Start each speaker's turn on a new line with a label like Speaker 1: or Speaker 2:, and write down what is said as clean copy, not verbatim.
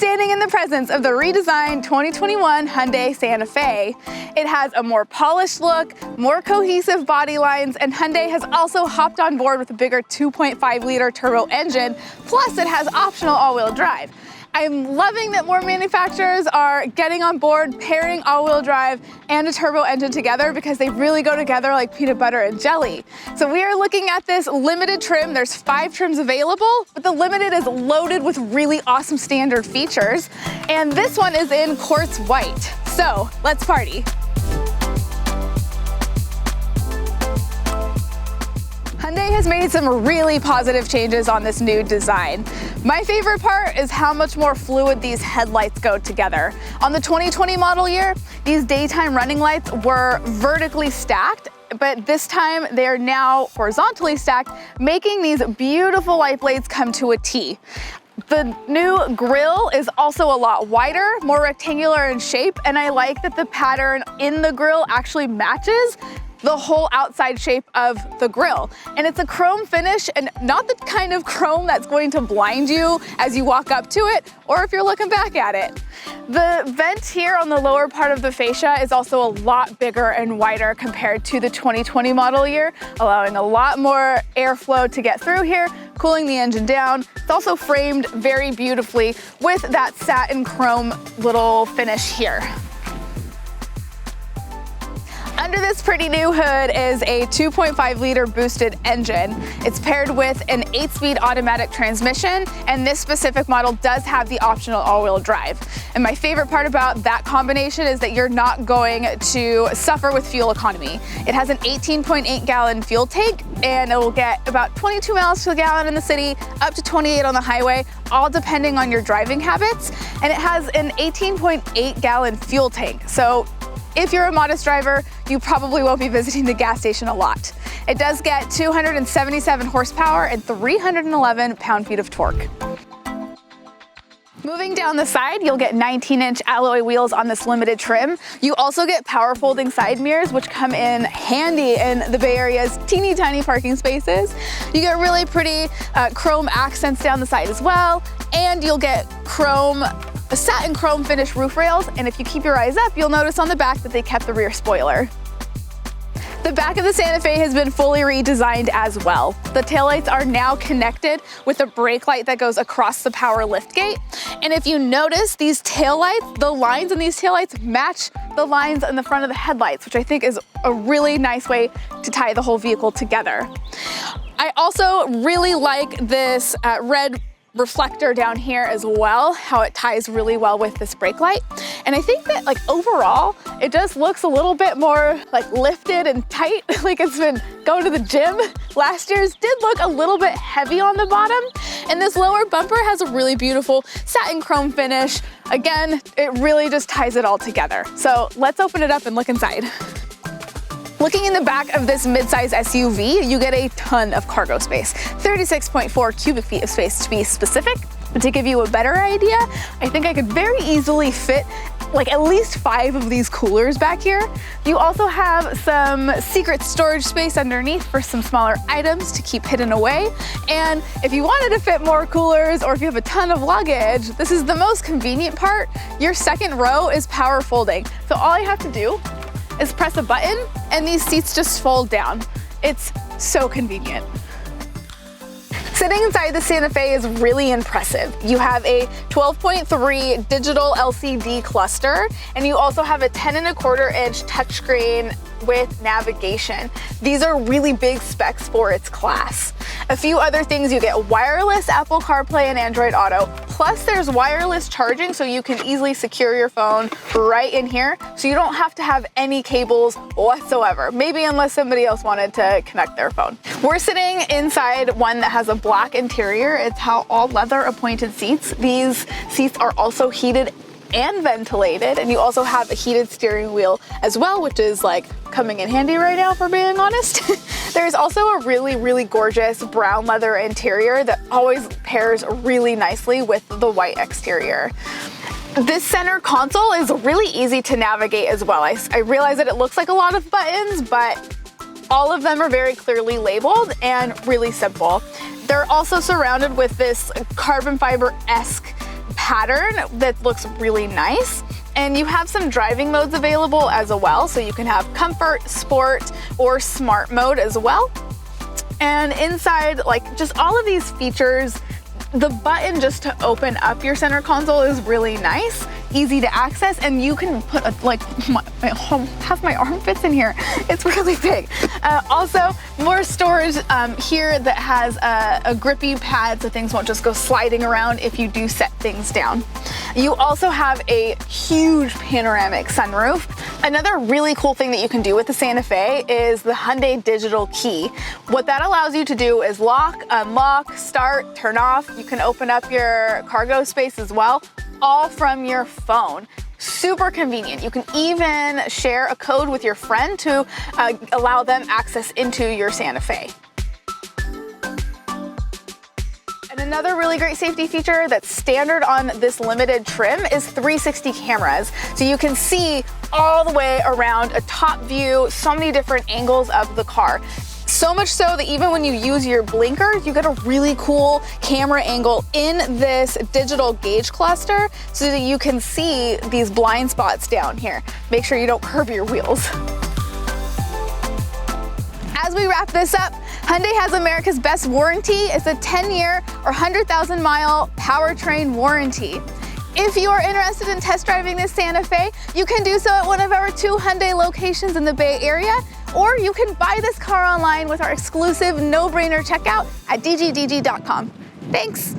Speaker 1: standing in the presence of the redesigned 2021 Hyundai Santa Fe. It has a more polished look, more cohesive body lines, and Hyundai has also hopped on board with a bigger 2.5-liter turbo engine, plus it has optional all-wheel drive. I'm loving that more manufacturers are getting on board, pairing all-wheel drive and a turbo engine together because they really go together like peanut butter and jelly. So we are looking at this limited trim. There's 5 trims available, but the limited is loaded with really awesome standard features. And this one is in quartz white. So let's party. Hyundai has made some really positive changes on this new design. My favorite part is how much more fluid these headlights go together. On the 2020 model year, these daytime running lights were vertically stacked, but this time they're now horizontally stacked, making these beautiful light blades come to a T. The new grille is also a lot wider, more rectangular in shape, and I like that the pattern in the grille actually matches the whole outside shape of the grille. And it's a chrome finish, and not the kind of chrome that's going to blind you as you walk up to it or if you're looking back at it. The vent here on the lower part of the fascia is also a lot bigger and wider compared to the 2020 model year, allowing a lot more airflow to get through here, cooling the engine down. It's also framed very beautifully with that satin chrome little finish here. Under this pretty new hood is a 2.5-liter boosted engine. It's paired with an 8-speed automatic transmission, and this specific model does have the optional all-wheel drive. And my favorite part about that combination is that you're not going to suffer with fuel economy. It has an 18.8-gallon fuel tank, and it will get about 22 miles to the gallon in the city, up to 28 on the highway, all depending on your driving habits. And it has an 18.8-gallon fuel tank. So if you're a modest driver, you probably won't be visiting the gas station a lot. It does get 277 horsepower and 311 pound-feet of torque. Moving down the side, you'll get 19-inch alloy wheels on this limited trim. You also get power folding side mirrors, which come in handy in the Bay Area's teeny tiny parking spaces. You get really pretty chrome accents down the side as well, and you'll get satin chrome finish roof rails, and if you keep your eyes up, you'll notice on the back that they kept the rear spoiler. The back of the Santa Fe has been fully redesigned as well. The taillights are now connected with a brake light that goes across the power liftgate. And if you notice, these taillights, the lines in these taillights match the lines in the front of the headlights, which I think is a really nice way to tie the whole vehicle together. I also really like this red reflector down here as well, how it ties really well with this brake light. And I think that overall, it just looks a little bit more lifted and tight, like it's been going to the gym. Last year's did look a little bit heavy on the bottom. And this lower bumper has a really beautiful satin chrome finish. Again, it really just ties it all together. So let's open it up and look inside. Looking in the back of this midsize SUV, you get a ton of cargo space, 36.4 cubic feet of space to be specific. But to give you a better idea, I think I could very easily fit at least 5 of these coolers back here. You also have some secret storage space underneath for some smaller items to keep hidden away. And if you wanted to fit more coolers, or if you have a ton of luggage, this is the most convenient part. Your second row is power folding. So all I have to do is press a button and these seats just fold down. It's so convenient. Sitting inside the Santa Fe is really impressive. You have a 12.3 digital LCD cluster, and you also have a 10.25-inch touchscreen with navigation. These are really big specs for its class. A few other things: you get wireless Apple CarPlay and Android Auto, plus there's wireless charging, so you can easily secure your phone right in here, so you don't have to have any cables whatsoever, maybe unless somebody else wanted to connect their phone. We're sitting inside one that has a black interior. It's all leather appointed seats. These seats are also heated and ventilated, and you also have a heated steering wheel as well, which is coming in handy right now, for being honest. There's also a really, really gorgeous brown leather interior that always pairs really nicely with the white exterior. This center console is really easy to navigate as well. I realize that it looks like a lot of buttons, but all of them are very clearly labeled and really simple. They're also surrounded with this carbon fiber-esque pattern that looks really nice. And you have some driving modes available as well. So you can have comfort, sport, or smart mode as well. And inside, like just all of these features, the button just to open up your center console is really nice, easy to access, and you can put half my arm fits in here. It's really big. Also, more storage here that has a grippy pad so things won't just go sliding around if you do set things down. You also have a huge panoramic sunroof. Another really cool thing that you can do with the Santa Fe is the Hyundai digital key. What that allows you to do is lock, unlock, start, turn off. You can open up your cargo space as well, all from your phone. Super convenient. You can even share a code with your friend to allow them access into your Santa Fe. And another really great safety feature that's standard on this limited trim is 360 cameras. So you can see all the way around, a top view, so many different angles of the car. So much so that even when you use your blinkers, you get a really cool camera angle in this digital gauge cluster so that you can see these blind spots down here. Make sure you don't curve your wheels. As we wrap this up, Hyundai has America's best warranty. It's a 10-year or 100,000-mile powertrain warranty. If you are interested in test driving this Santa Fe, you can do so at one of our 2 Hyundai locations in the Bay Area, or you can buy this car online with our exclusive no-brainer checkout at dgdg.com. Thanks.